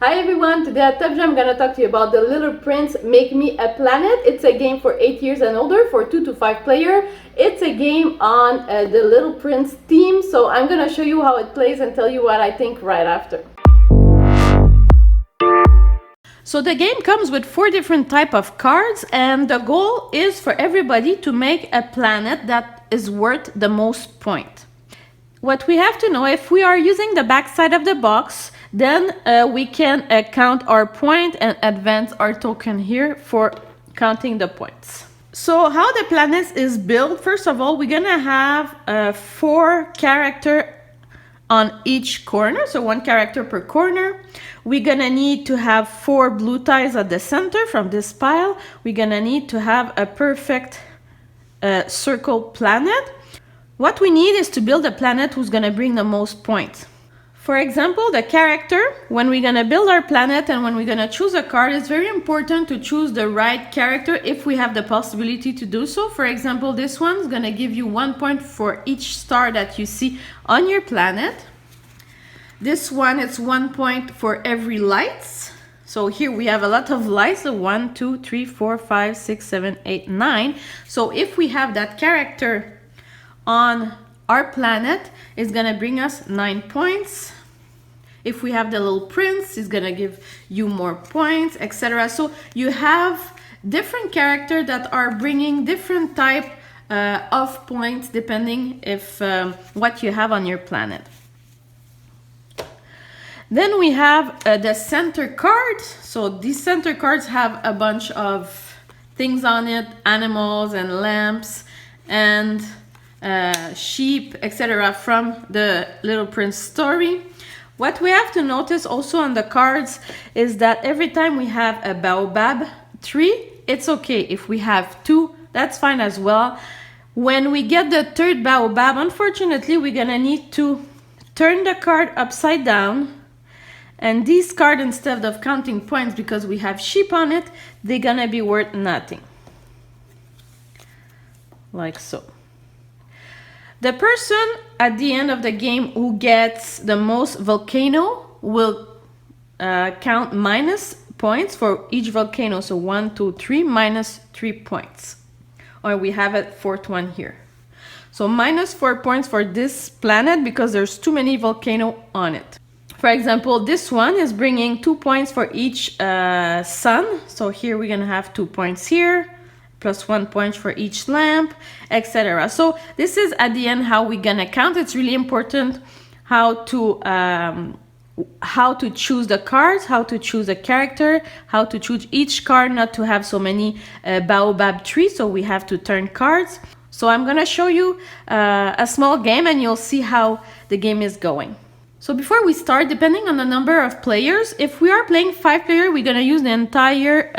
Hi everyone, today at Top Jeux I'm going to talk to you about The Little Prince Make Me a Planet. It's a game for 8 years and older for 2 to 5 player. It's a game on the Little Prince theme, so I'm going to show you how it plays and tell you what I think right after. So the game comes with 4 different type of cards, and the goal is for everybody to make a planet that is worth the most point. What we have to know, if we are using the back side of the box, then we can count our point and advance our token here for counting the points. So how the planet is built, first of all, we're gonna have 4 characters on each corner, so 1 character per corner. We're gonna need to have 4 blue tiles at the center from this pile. We're gonna need to have a perfect circle planet. What we need is to build a planet who's gonna bring the most points. For example, the character, when we're gonna build our planet and when we're gonna choose a card, it's very important to choose the right character if we have the possibility to do so. For example, this one's gonna give you 1 point for each star that you see on your planet. This one, it's 1 point for every lights. So here we have a lot of lights, so 1, 2, 3, 4, 5, 6, 7, 8, 9. So if we have that character on our planet, it's gonna bring us 9 points. If we have the Little Prince, it's gonna give you more points, etc. So you have different characters that are bringing different type of points depending if what you have on your planet. Then we have the center card. So these center cards have a bunch of things on it, animals and lamps and sheep, etc. from the Little Prince story. What we have to notice also on the cards is that every time we have a baobab tree, it's okay. If we have 2, that's fine as well. When we get the 3rd baobab, unfortunately, we're gonna need to turn the card upside down. And these cards, instead of counting points because we have sheep on it, they're gonna be worth nothing. Like so. The person at the end of the game who gets the most volcano will count minus points for each volcano. So 1, 2, 3, minus 3 points. Or we have a 4th one here. So minus 4 points for this planet because there's too many volcanoes on it. For example, this one is bringing 2 points for each sun. So here we're gonna have 2 points here. Plus 1 point for each lamp, etc. So this is at the end how we're gonna count. It's really important how to choose the cards, how to choose a character, how to choose each card, not to have so many baobab trees. So we have to turn cards. So I'm gonna show you a small game and you'll see how the game is going. So before we start, depending on the number of players, if we are playing 5 players, we're gonna use the entire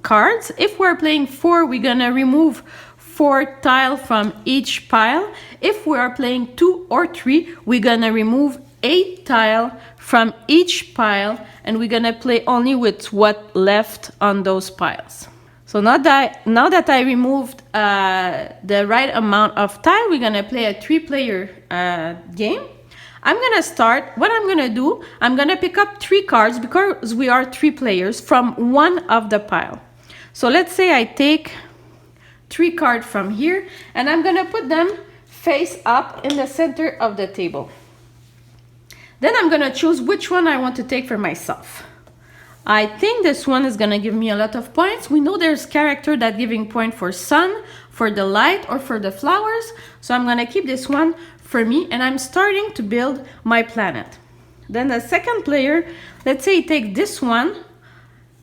cards. If we're playing 4, we're gonna remove 4 tiles from each pile. If we are playing 2 or 3, we're gonna remove 8 tiles from each pile, and we're gonna play only with what left on those piles. So now that I removed the right amount of tile, we're gonna play a 3-player game. I'm gonna start. What I'm gonna do, I'm gonna pick up 3 cards because we are 3 players from one of the pile. So let's say I take 3 cards from here and I'm gonna put them face up in the center of the table. Then I'm gonna choose which one I want to take for myself. I think this one is gonna give me a lot of points. We know there's character that giving point for sun, for the light, or for the flowers. So I'm gonna keep this one for me, and I'm starting to build my planet. Then the second player, let's say he take this one,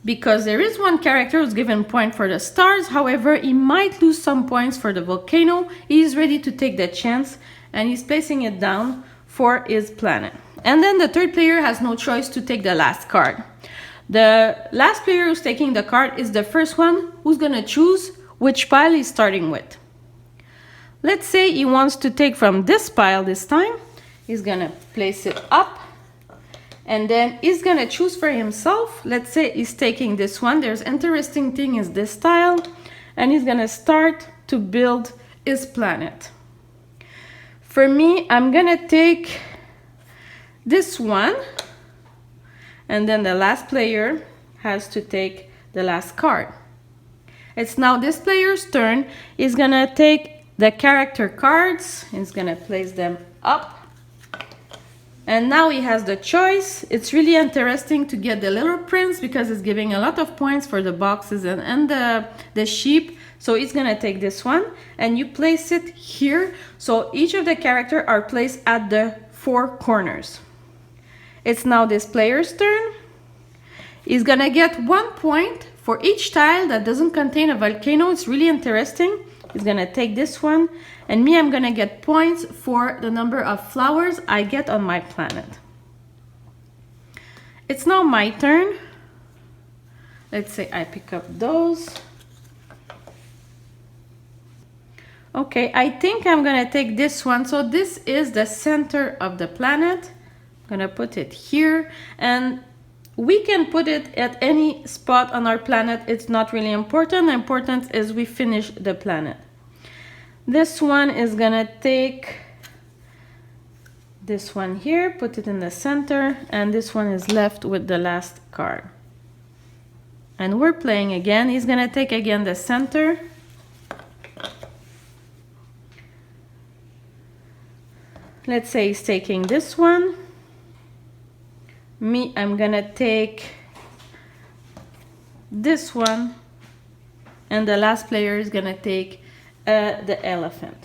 because there is one character who's given point for the stars. However, he might lose some points for the volcano. He's ready to take the chance, and he's placing it down for his planet. And then the 3rd player has no choice to take the last card. The last player who's taking the card is the first one who's gonna choose which pile he's starting with. Let's say he wants to take from this pile this time. He's gonna place it up and then he's gonna choose for himself. Let's say he's taking this one. There's interesting thing is this tile, and he's gonna start to build his planet. For me, I'm gonna take this one And then the last player has to take the last card. It's now this player's turn. He's gonna take the character cards. He's gonna place them up. And now he has the choice. It's really interesting to get the Little Prince because it's giving a lot of points for the boxes and the sheep. So he's gonna take this one and you place it here. So each of the characters are placed at the 4 corners. It's now this player's turn. He's gonna get 1 point for each tile that doesn't contain a volcano. It's really interesting. He's gonna take this one, and me, I'm gonna get points for the number of flowers I get on my planet. It's now my turn. Let's say I pick up those. Okay, I think I'm gonna take this one. So this is the center of the planet. I'm gonna put it here, and we can put it at any spot on our planet. It's not really important. The important is we finish the planet. This one is gonna take this one here, put it in the center, and this one is left with the last card. And we're playing again. He's gonna take again the center. Let's say he's taking this one. Me, I'm gonna take this one, and the last player is gonna take the elephant.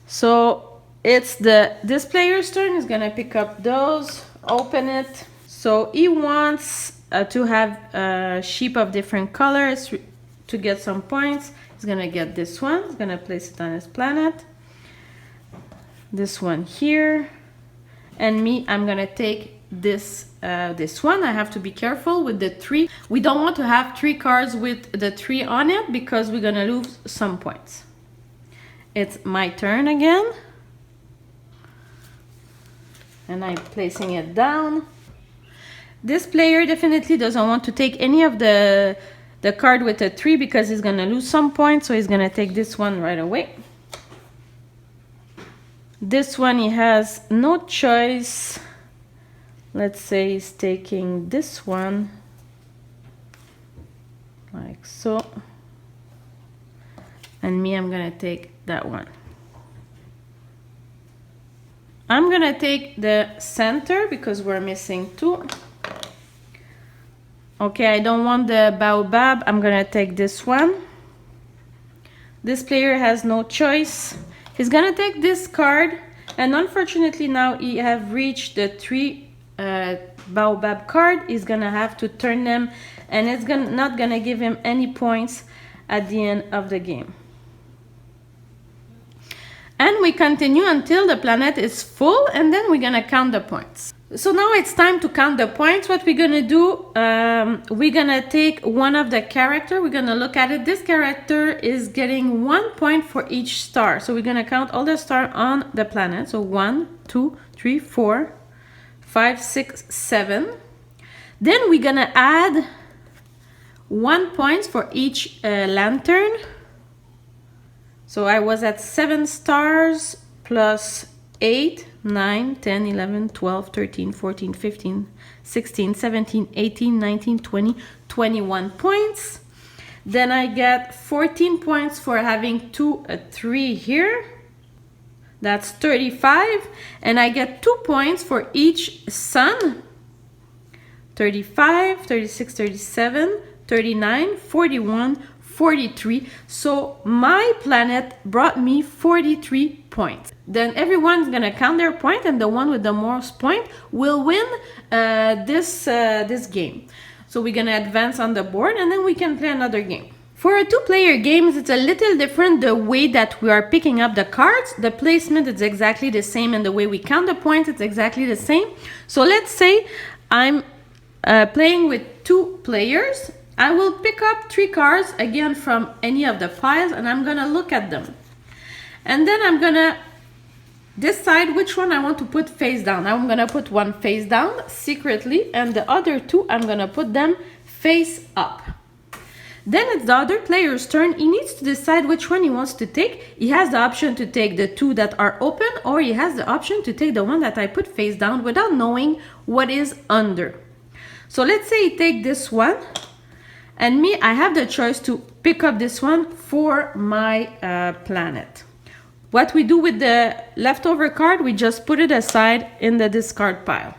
So it's this player's turn. Is gonna pick up those, open it. So he wants to have a sheep of different colors to get some points. He's gonna get this one. He's gonna place it on his planet. This one here, and me, I'm gonna take this one. I have to be careful with the 3. We don't want to have 3 cards with the 3 on it because we're gonna lose some points. It's my turn again, and I'm placing it down. This player definitely doesn't want to take any of the card with a 3 because he's gonna lose some points, so he's gonna take this one right away. This one, he has no choice. Let's say he's taking this one, like so. And me, I'm gonna take that one. I'm gonna take the center because we're missing 2. Okay, I don't want the baobab. I'm gonna take this one. This player has no choice. He's gonna take this card, and unfortunately now he have reached the 3 baobab card. He's gonna have to turn them, and it's not gonna give him any points at the end of the game. And we continue until the planet is full, and then we're gonna count the points. So now it's time to count the points. What we're gonna do, we're gonna take one of the character. We're gonna look at it. This character is getting 1 point for each star. So we're gonna count all the stars on the planet. So 1, 2, 3, 4, 5, 6, 7. Then we're gonna add 1 point for each lantern. So I was at 7 stars plus 8, 9, 10, 11, 12, 13, 14, 15, 16, 17, 18, 19, 20, 21 points. Then I get 14 points for having 2, 3 here. That's 35. And I get 2 points for each sun. 35, 36, 37, 39, 41, 43. So my planet brought me 43 points. Then everyone's gonna count their point, and the one with the most point will win this game. So we're gonna advance on the board, and then we can play another game. For a 2-player game, it's a little different the way that we are picking up the cards. The placement is exactly the same, and the way we count the points, it's exactly the same. So let's say I'm playing with 2 players. I will pick up 3 cards again from any of the piles, and I'm gonna look at them. And then I'm gonna decide which one I want to put face down. I'm gonna put one face down secretly, and the other 2, I'm gonna put them face up. Then it's the other player's turn. He needs to decide which one he wants to take. He has the option to take the 2 that are open, or he has the option to take the one that I put face down without knowing what is under. So let's say you take this one, and me, I have the choice to pick up this one for my planet. What we do with the leftover card, we just put it aside in the discard pile.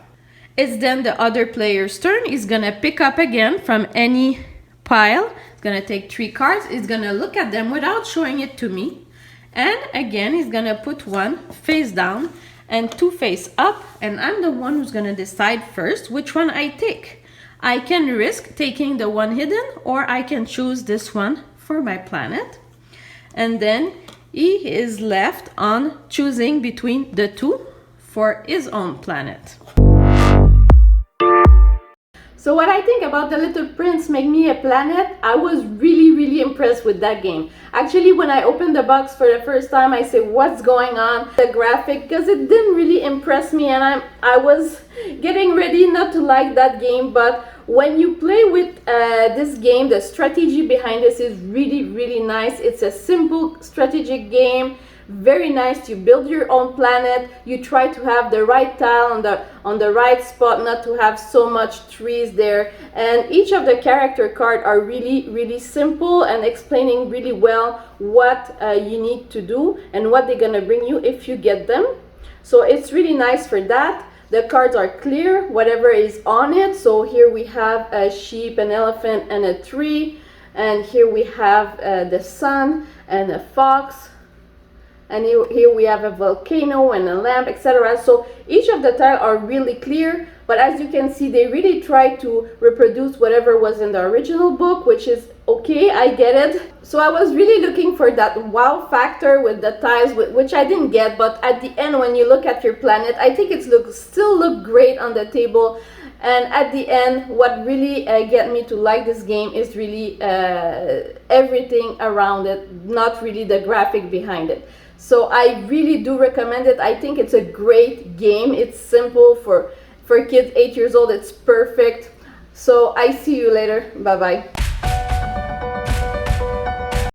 It's then the other player's turn. He's gonna pick up again from any pile. He's gonna take 3 cards. He's gonna look at them without showing it to me. And again, he's gonna put 1 face down and 2 face up. And I'm the one who's gonna decide first which one I take. I can risk taking the one hidden, or I can choose this one for my planet. And then he is left on choosing between the 2 for his own planet. So what I think about The Little Prince Make Me a Planet, I was really impressed with that game. Actually, when I opened the box for the first time, I said, what's going on? The graphic, because it didn't really impress me, and I was getting ready not to like that game. But when you play with this game, the strategy behind this is really nice. It's a simple strategic game. Very nice. You build your own planet. You try to have the right tile on the right spot, not to have so much trees there. And each of the character cards are really simple and explaining really well what you need to do and what they're gonna bring you if you get them. So it's really nice for that. The cards are clear, whatever is on it. So here we have a sheep, an elephant, and a tree. And here we have the sun and a fox. And here we have a volcano and a lamp, etc. So each of the tiles are really clear, but as you can see, they really try to reproduce whatever was in the original book, which is okay, I get it. So I was really looking for that wow factor with the tiles, which I didn't get, but at the end, when you look at your planet, I think it still look great on the table. And at the end, what really get me to like this game is really everything around it, not really the graphic behind it. So I really do recommend it. I think it's a great game. It's simple for kids 8 years old. It's perfect. So I see you later. Bye bye.